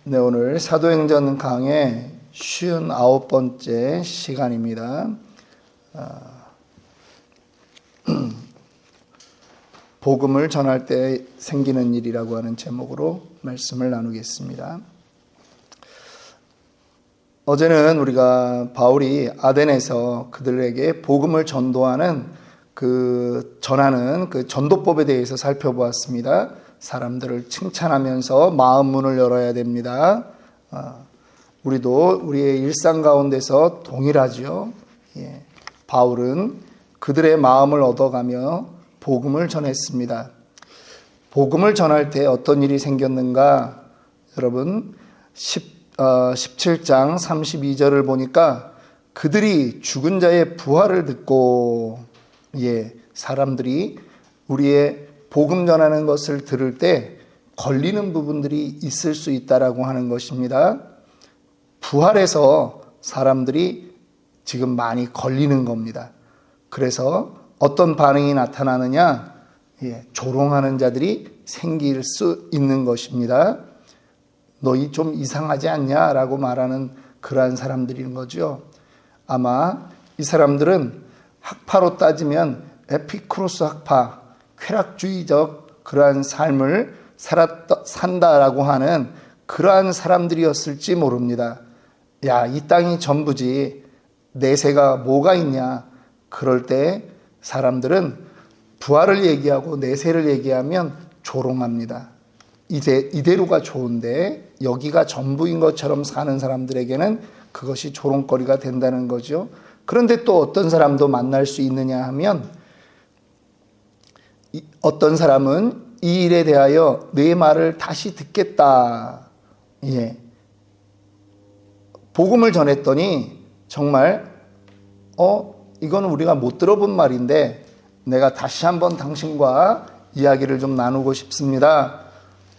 네, 오늘 사도행전 강의 59번째 시간입니다. 복음을 전할 때 생기는 일이라고 하는 제목으로 말씀을 나누겠습니다. 어제는 우리가 바울이 아덴에서 그들에게 복음을 전하는 그 전도법에 대해서 살펴보았습니다. 사람들을 칭찬하면서 마음 문을 열어야 됩니다. 우리도 우리의 일상 가운데서 동일하죠. 바울은 그들의 마음을 얻어가며 복음을 전했습니다. 복음을 전할 때 어떤 일이 생겼는가? 여러분 17장 32절을 보니까 그들이 죽은 자의 부활을 듣고 사람들이 우리의 복음 전하는 것을 들을 때 걸리는 부분들이 있을 수 있다라고 하는 것입니다. 부활해서 사람들이 지금 많이 걸리는 겁니다. 그래서 어떤 반응이 나타나느냐? 조롱하는 자들이 생길 수 있는 것입니다. 너희 좀 이상하지 않냐? 라고 말하는 그러한 사람들인 거죠. 아마 이 사람들은 학파로 따지면 에피쿠로스 학파, 쾌락주의적 그러한 삶을 산다라고 하는 그러한 사람들이었을지 모릅니다. 야, 이 땅이 전부지 내세가 뭐가 있냐? 그럴 때 사람들은 부활을 얘기하고 내세를 얘기하면 조롱합니다. 이대로가 좋은데 여기가 전부인 것처럼 사는 사람들에게는 그것이 조롱거리가 된다는 거죠. 그런데 또 어떤 사람도 만날 수 있느냐 하면 어떤 사람은 이 일에 대하여 내 말을 다시 듣겠다. 복음을 전했더니 정말 이건 우리가 못 들어본 말인데 내가 다시 한번 당신과 이야기를 좀 나누고 싶습니다.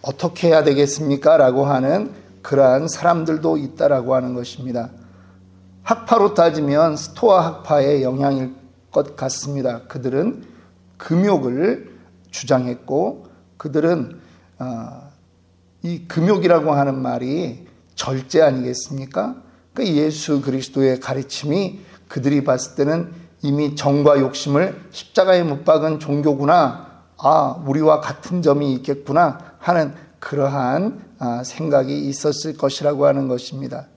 어떻게 해야 되겠습니까? 라고 하는 그러한 사람들도 있다라고 하는 것입니다. 학파로 따지면 스토아 학파의 영향일 것 같습니다. 그들은 금욕을 주장했고 그들은 이 금욕이라고 하는 말이 절제 아니겠습니까? 그 예수 그리스도의 가르침이 그들이 봤을 때는 이미 정과 욕심을 십자가에 못 박은 종교구나. 우리와 같은 점이 있겠구나 하는 그러한 생각이 있었을 것이라고 하는 것입니다.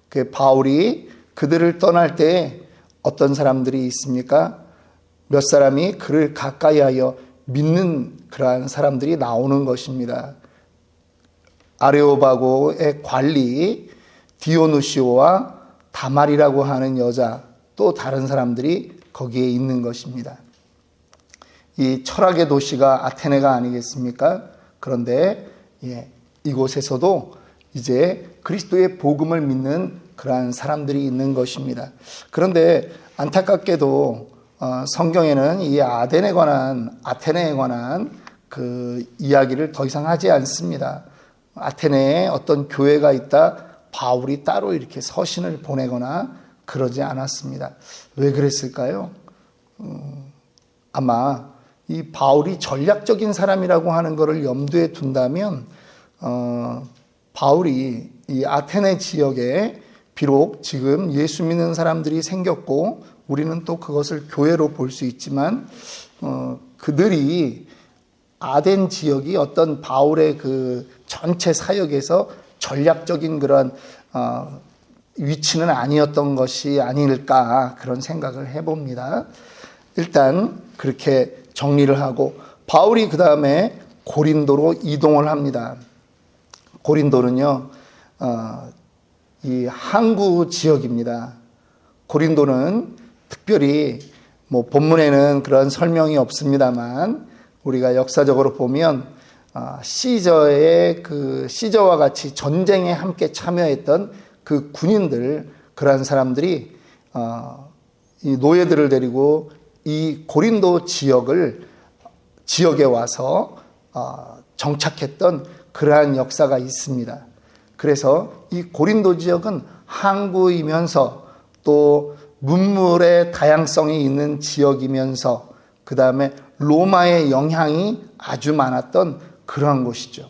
그 바울이 그들을 떠날 때 어떤 사람들이 있습니까? 몇 사람이 그를 가까이하여 믿는 그러한 사람들이 나오는 것입니다. 아레오바고의 관리 디오누시오와 다말이라고 하는 여자, 또 다른 사람들이 거기에 있는 것입니다. 이 철학의 도시가 아테네가 아니겠습니까? 그런데 이곳에서도 이제 그리스도의 복음을 믿는 그러한 사람들이 있는 것입니다. 그런데 안타깝게도 성경에는 이 아테네에 관한 그 이야기를 더 이상 하지 않습니다. 아테네에 어떤 교회가 있다, 바울이 따로 이렇게 서신을 보내거나 그러지 않았습니다. 왜 그랬을까요? 아마 이 바울이 전략적인 사람이라고 하는 것을 염두에 둔다면 바울이 이 아테네 지역에 비록 지금 예수 믿는 사람들이 생겼고 우리는 또 그것을 교회로 볼 수 있지만 그들이 아덴 지역이 어떤 바울의 그 전체 사역에서 전략적인 그런 위치는 아니었던 것이 아닐까 그런 생각을 해봅니다. 일단 그렇게 정리를 하고 바울이 그 다음에 고린도로 이동을 합니다. 고린도는요 이 항구 지역입니다. 고린도는 특별히 본문에는 그런 설명이 없습니다만 우리가 역사적으로 보면 시저와 같이 전쟁에 함께 참여했던 그 군인들 그러한 사람들이 이 노예들을 데리고 이 고린도 지역에 와서 정착했던 그러한 역사가 있습니다. 그래서 이 고린도 지역은 항구이면서 또 문물의 다양성이 있는 지역이면서 그 다음에 로마의 영향이 아주 많았던 그러한 곳이죠.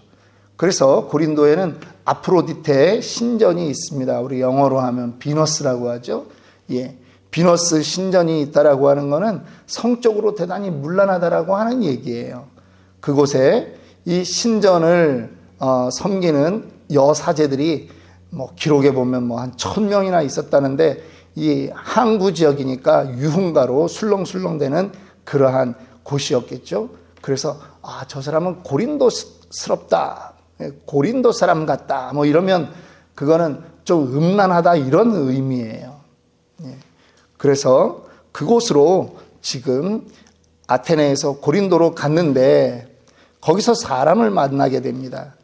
그래서 고린도에는 아프로디테 신전이 있습니다. 우리 영어로 하면 비너스라고 하죠. 예, 비너스 신전이 있다라고 하는 것은 성적으로 대단히 문란하다라고 하는 얘기예요. 그곳에 이 신전을 섬기는 여사제들이 기록에 보면 한 1000명이나 있었다는데, 이 항구 지역이니까 유흥가로 술렁술렁대는 그러한 곳이었겠죠. 그래서 저 사람은 고린도스럽다, 고린도 사람 같다, 이러면 그거는 좀 음란하다, 이런 의미예요. 그래서 그곳으로 지금 아테네에서 고린도로 갔는데 거기서 사람을 만나게 됩니다.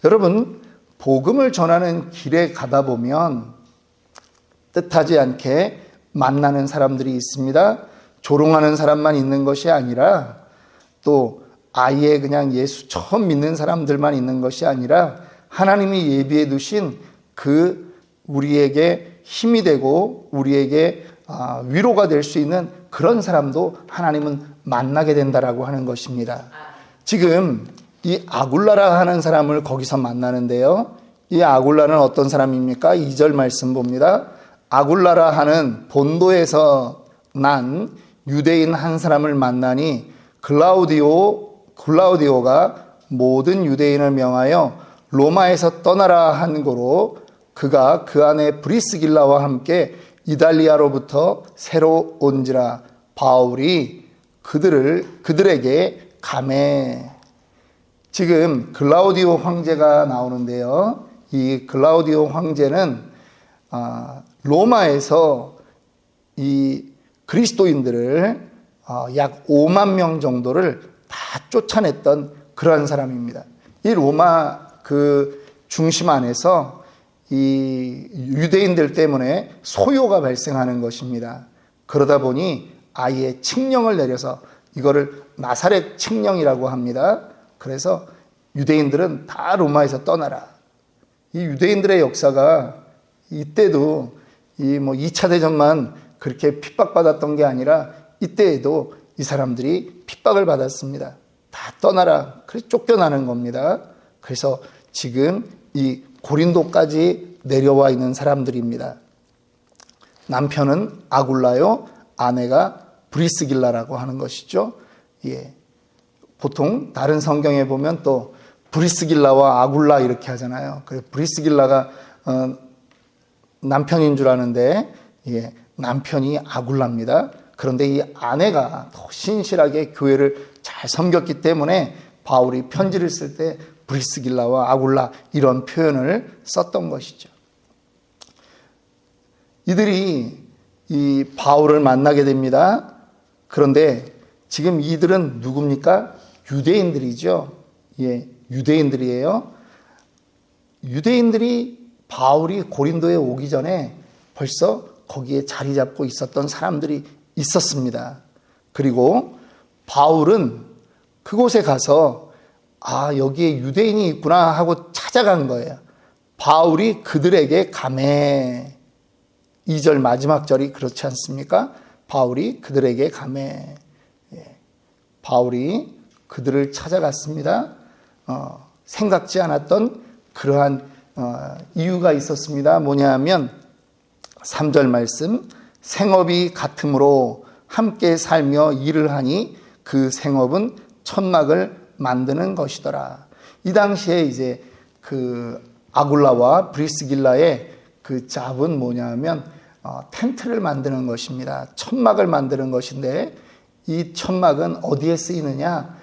여러분, 복음을 전하는 길에 가다 보면 뜻하지 않게 만나는 사람들이 있습니다. 조롱하는 사람만 있는 것이 아니라, 또 아예 그냥 예수 처음 믿는 사람들만 있는 것이 아니라, 하나님이 예비해 두신 우리에게 힘이 되고 우리에게 위로가 될 수 있는 그런 사람도 하나님은 만나게 된다라고 하는 것입니다. 지금 이 아굴라라 하는 사람을 거기서 만나는데요. 이 아굴라는 어떤 사람입니까? 2절 말씀 봅니다. 아굴라라 하는 본도에서 난 유대인 한 사람을 만나니 글라우디오가 모든 유대인을 명하여 로마에서 떠나라 한 고로 그가 그 안에 브리스길라와 함께 이달리아로부터 새로 온지라. 바울이 그들에게 가매. 지금 글라우디오 황제가 나오는데요. 이 글라우디오 황제는 로마에서 이 그리스도인들을 약 5만 명 정도를 다 쫓아냈던 그러한 사람입니다. 이 로마 그 중심 안에서 이 유대인들 때문에 소요가 발생하는 것입니다. 그러다 보니 아예 칙령을 내려서 이거를 나사렛 칙령이라고 합니다. 그래서 유대인들은 다 로마에서 떠나라. 이 유대인들의 역사가 이때도 2차 대전만 그렇게 핍박받았던 게 아니라 이때에도 이 사람들이 핍박을 받았습니다. 다 떠나라. 그래서 쫓겨나는 겁니다. 그래서 지금 이 고린도까지 내려와 있는 사람들입니다. 남편은 아굴라요, 아내가 브리스길라라고 하는 것이죠. 예. 보통 다른 성경에 보면 또 브리스길라와 아굴라 이렇게 하잖아요. 그래서 브리스길라가 남편인 줄 아는데, 예, 남편이 아굴라입니다. 그런데 이 아내가 더 신실하게 교회를 잘 섬겼기 때문에 바울이 편지를 쓸 때 브리스길라와 아굴라 이런 표현을 썼던 것이죠. 이들이 이 바울을 만나게 됩니다. 그런데 지금 이들은 누굽니까? 유대인들이죠. 예, 유대인들이에요. 유대인들이 바울이 고린도에 오기 전에 벌써 거기에 자리 잡고 있었던 사람들이 있었습니다. 그리고 바울은 그곳에 가서 여기에 유대인이 있구나 하고 찾아간 거예요. 바울이 그들에게 가매. 2절 마지막 절이 그렇지 않습니까? 바울이 그들에게 가매. 예. 바울이 그들을 찾아갔습니다. 생각지 않았던 그러한 이유가 있었습니다. 뭐냐 하면 3절 말씀, 생업이 같으므로 함께 살며 일을 하니 그 생업은 천막을 만드는 것이더라. 이 당시에 이제 그 아굴라와 브리스길라의 그 잡은 뭐냐 하면 텐트를 만드는 것입니다. 천막을 만드는 것인데, 이 천막은 어디에 쓰이느냐?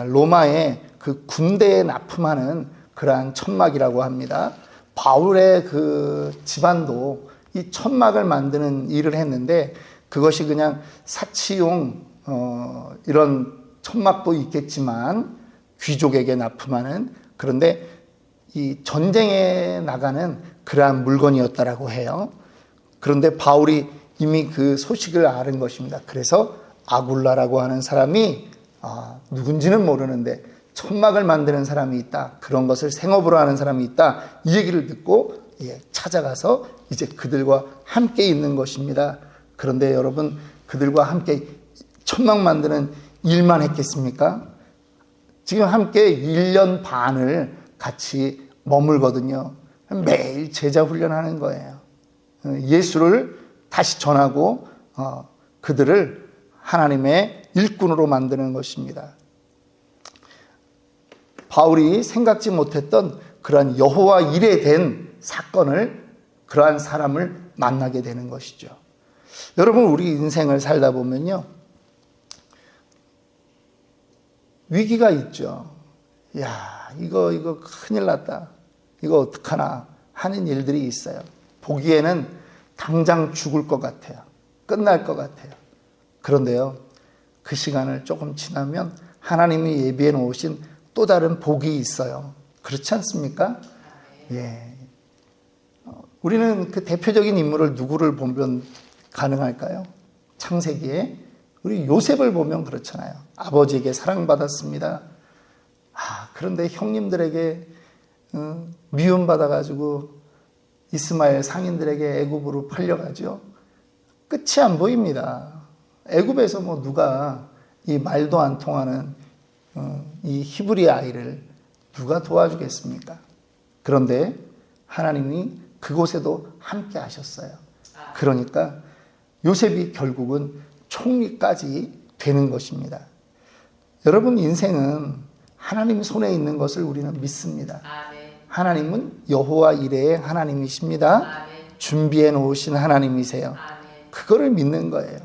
로마의 그 군대에 납품하는 그러한 천막이라고 합니다. 바울의 그 집안도 이 천막을 만드는 일을 했는데, 그것이 그냥 사치용 이런 천막도 있겠지만 귀족에게 납품하는, 그런데 이 전쟁에 나가는 그러한 물건이었다라고 해요. 그런데 바울이 이미 그 소식을 아는 것입니다. 그래서 아굴라라고 하는 사람이 누군지는 모르는데 천막을 만드는 사람이 있다, 그런 것을 생업으로 하는 사람이 있다, 이 얘기를 듣고 찾아가서 이제 그들과 함께 있는 것입니다. 그런데 여러분, 그들과 함께 천막 만드는 일만 했겠습니까? 지금 함께 1년 반을 같이 머물거든요. 매일 제자 훈련하는 거예요. 예수를 다시 전하고 그들을 하나님의 일꾼으로 만드는 것입니다. 바울이 생각지 못했던 그러한 여호와 일에 된 사건을, 그러한 사람을 만나게 되는 것이죠. 여러분, 우리 인생을 살다 보면요, 위기가 있죠. 야, 이거 큰일 났다, 이거 어떡하나 하는 일들이 있어요. 보기에는 당장 죽을 것 같아요. 끝날 것 같아요. 그런데요, 그 시간을 조금 지나면 하나님이 예비해 놓으신 또 다른 복이 있어요. 그렇지 않습니까? 예. 우리는 그 대표적인 인물을 누구를 보면 가능할까요? 창세기에 우리 요셉을 보면 그렇잖아요. 아버지에게 사랑받았습니다. 그런데 형님들에게 미움받아가지고 이스마엘 상인들에게 애굽으로 팔려가죠. 끝이 안 보입니다. 애굽에서 뭐 누가 이 말도 안 통하는 이 히브리 아이를 누가 도와주겠습니까? 그런데 하나님이 그곳에도 함께 하셨어요. 그러니까 요셉이 결국은 총리까지 되는 것입니다. 여러분, 인생은 하나님 손에 있는 것을 우리는 믿습니다. 하나님은 여호와 이레의 하나님이십니다. 준비해 놓으신 하나님이세요. 그거를 믿는 거예요.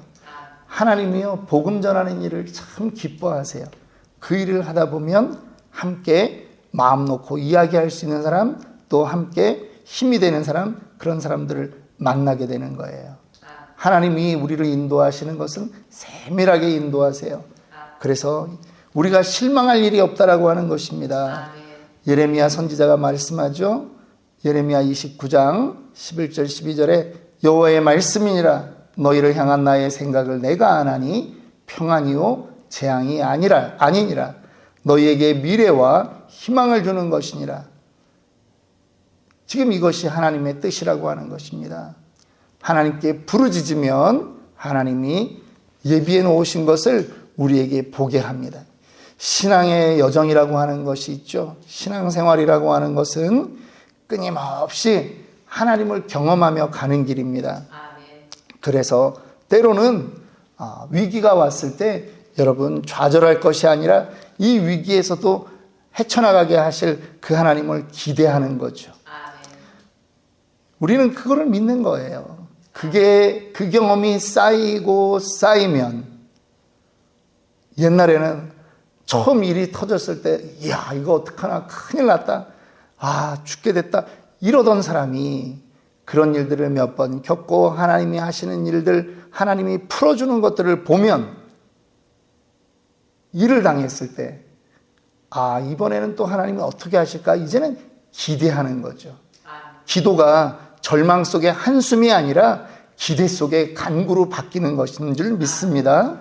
하나님이요, 복음 전하는 일을 참 기뻐하세요. 그 일을 하다 보면 함께 마음 놓고 이야기할 수 있는 사람, 또 함께 힘이 되는 사람, 그런 사람들을 만나게 되는 거예요. 하나님이 우리를 인도하시는 것은 세밀하게 인도하세요. 그래서 우리가 실망할 일이 없다라고 하는 것입니다. 예레미야 선지자가 말씀하죠. 예레미야 29장 11절 12절에 여호와의 말씀이니라, 너희를 향한 나의 생각을 내가 아나니 평안이요 재앙이 아니니라. 너희에게 미래와 희망을 주는 것이니라. 지금 이것이 하나님의 뜻이라고 하는 것입니다. 하나님께 부르짖으면 하나님이 예비해 놓으신 것을 우리에게 보게 합니다. 신앙의 여정이라고 하는 것이 있죠. 신앙생활이라고 하는 것은 끊임없이 하나님을 경험하며 가는 길입니다. 그래서 때로는 위기가 왔을 때 여러분 좌절할 것이 아니라 이 위기에서도 헤쳐나가게 하실 그 하나님을 기대하는 거죠. 우리는 그거를 믿는 거예요. 그 경험이 쌓이고 쌓이면, 옛날에는 처음 일이 터졌을 때 이야, 이거 어떡하나, 큰일 났다, 죽게 됐다, 이러던 사람이 그런 일들을 몇 번 겪고 하나님이 하시는 일들, 하나님이 풀어주는 것들을 보면, 일을 당했을 때 이번에는 또 하나님이 어떻게 하실까, 이제는 기대하는 거죠. 기도가 절망 속의 한숨이 아니라 기대 속의 간구로 바뀌는 것인 줄 믿습니다.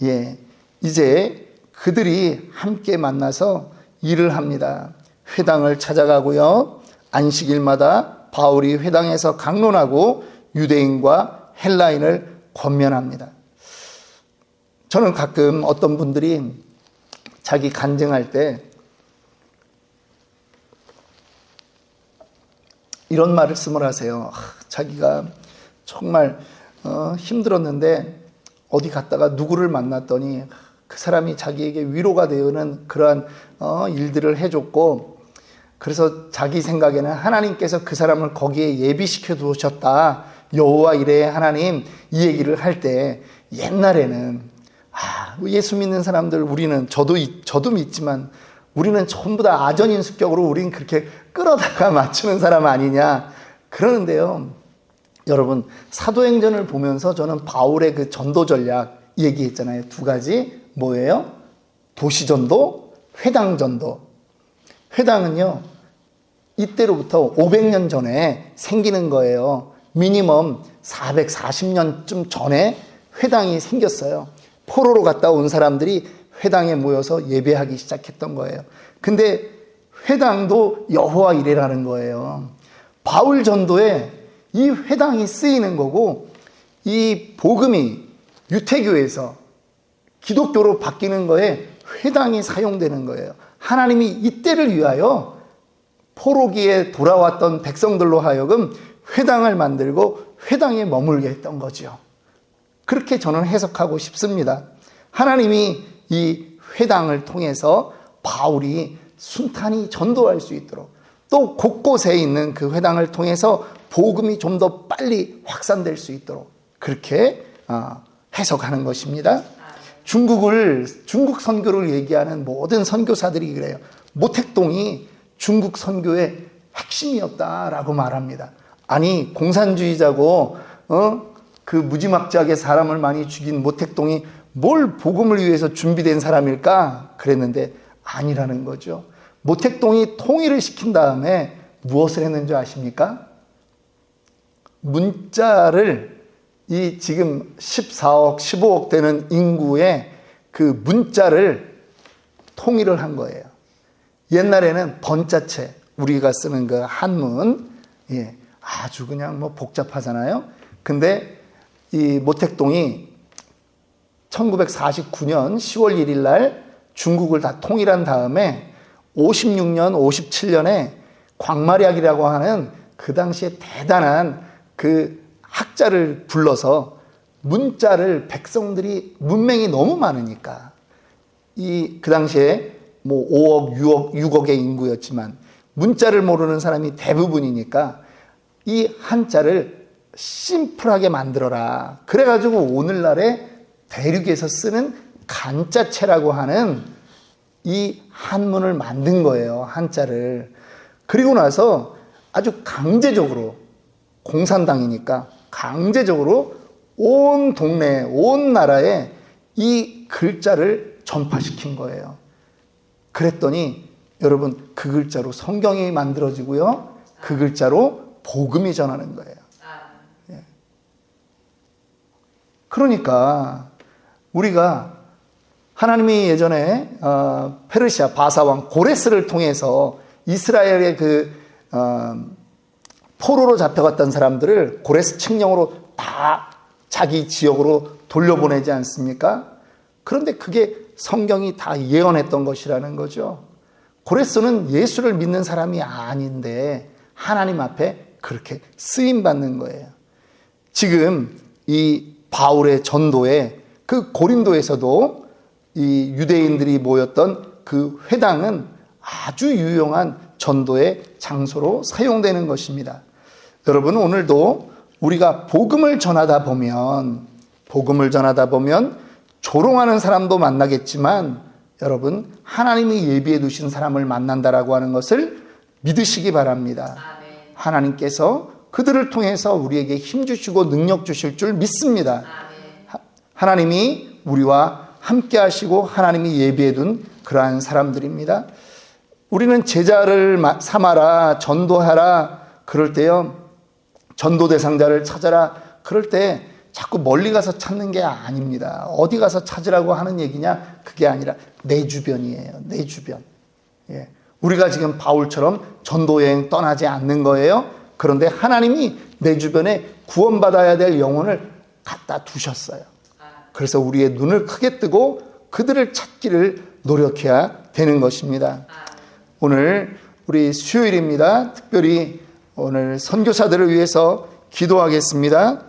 예, 이제 그들이 함께 만나서 일을 합니다. 회당을 찾아가고요, 안식일마다 바울이 회당에서 강론하고 유대인과 헬라인을 권면합니다. 저는 가끔 어떤 분들이 자기 간증할 때 이런 말씀을 하세요. 자기가 정말 힘들었는데 어디 갔다가 누구를 만났더니 그 사람이 자기에게 위로가 되는 그러한 일들을 해줬고, 그래서 자기 생각에는 하나님께서 그 사람을 거기에 예비시켜 두셨다, 여호와 이레의 하나님, 이 얘기를 할 때 옛날에는 예수 믿는 사람들, 우리는 저도 믿지만 우리는 전부 다 아전인수격으로 우리는 그렇게 끌어다가 맞추는 사람 아니냐 그러는데요. 여러분, 사도행전을 보면서 저는 바울의 그 전도 전략 얘기했잖아요. 두 가지. 뭐예요? 도시전도, 회당전도. 회당은요, 이때로부터 500년 전에 생기는 거예요. 미니멈 440년쯤 전에 회당이 생겼어요. 포로로 갔다 온 사람들이 회당에 모여서 예배하기 시작했던 거예요. 근데 회당도 여호와 이레라는 거예요. 바울 전도에 이 회당이 쓰이는 거고, 이 복음이 유태교에서 기독교로 바뀌는 거에 회당이 사용되는 거예요. 하나님이 이때를 위하여 포로기에 돌아왔던 백성들로 하여금 회당을 만들고 회당에 머물게 했던 거죠. 그렇게 저는 해석하고 싶습니다. 하나님이 이 회당을 통해서 바울이 순탄히 전도할 수 있도록, 또 곳곳에 있는 그 회당을 통해서 복음이 좀 더 빨리 확산될 수 있도록 그렇게 해석하는 것입니다. 중국 선교를 얘기하는 모든 선교사들이 그래요. 모택동이 중국 선교의 핵심이었다라고 말합니다. 아니, 공산주의자고 그 무지막지하게 사람을 많이 죽인 모택동이 뭘 복음을 위해서 준비된 사람일까? 그랬는데 아니라는 거죠. 모택동이 통일을 시킨 다음에 무엇을 했는지 아십니까? 문자를, 이 지금 14억, 15억 되는 인구의 그 문자를 통일을 한 거예요. 옛날에는 번자체, 우리가 쓰는 그 한문, 아주 그냥 뭐 복잡하잖아요. 근데 이 모택동이 1949년 10월 1일 날 중국을 다 통일한 다음에 56년, 57년에 광마략이라고 하는 그 당시에 대단한 그 학자를 불러서 문자를, 백성들이 문맹이 너무 많으니까 그 당시에 뭐 5억, 6억의 인구였지만 문자를 모르는 사람이 대부분이니까 이 한자를 심플하게 만들어라. 그래가지고 오늘날의 대륙에서 쓰는 간자체라고 하는 이 한문을 만든 거예요. 한자를. 그리고 나서 아주 강제적으로, 공산당이니까 강제적으로 온 동네에, 온 나라에 이 글자를 전파시킨 거예요. 그랬더니 여러분, 그 글자로 성경이 만들어지고요, 그 글자로 복음이 전하는 거예요. 그러니까 우리가 하나님이 예전에 페르시아 바사왕 고레스를 통해서 이스라엘의 그 포로로 잡혀갔던 사람들을 고레스 칙령으로 다 자기 지역으로 돌려보내지 않습니까? 그런데 그게 성경이 다 예언했던 것이라는 거죠. 고레스는 예수를 믿는 사람이 아닌데 하나님 앞에 그렇게 쓰임받는 거예요. 지금 이 바울의 전도에 그 고린도에서도 이 유대인들이 모였던 그 회당은 아주 유용한 전도의 장소로 사용되는 것입니다. 여러분, 오늘도 우리가 복음을 전하다 보면 조롱하는 사람도 만나겠지만 여러분, 하나님이 예비해 두신 사람을 만난다라고 하는 것을 믿으시기 바랍니다. 아멘. 하나님께서 그들을 통해서 우리에게 힘 주시고 능력 주실 줄 믿습니다. 아멘. 하나님이 우리와 함께 하시고 하나님이 예비해 둔 그러한 사람들입니다. 우리는 제자를 삼아라, 전도하라, 그럴 때요, 전도 대상자를 찾아라, 그럴 때 자꾸 멀리 가서 찾는 게 아닙니다. 어디 가서 찾으라고 하는 얘기냐? 그게 아니라 내 주변이에요. 내 주변. 예. 우리가 지금 바울처럼 전도여행 떠나지 않는 거예요. 그런데 하나님이 내 주변에 구원받아야 될 영혼을 갖다 두셨어요. 그래서 우리의 눈을 크게 뜨고 그들을 찾기를 노력해야 되는 것입니다. 오늘 우리 수요일입니다. 특별히 오늘 선교사들을 위해서 기도하겠습니다.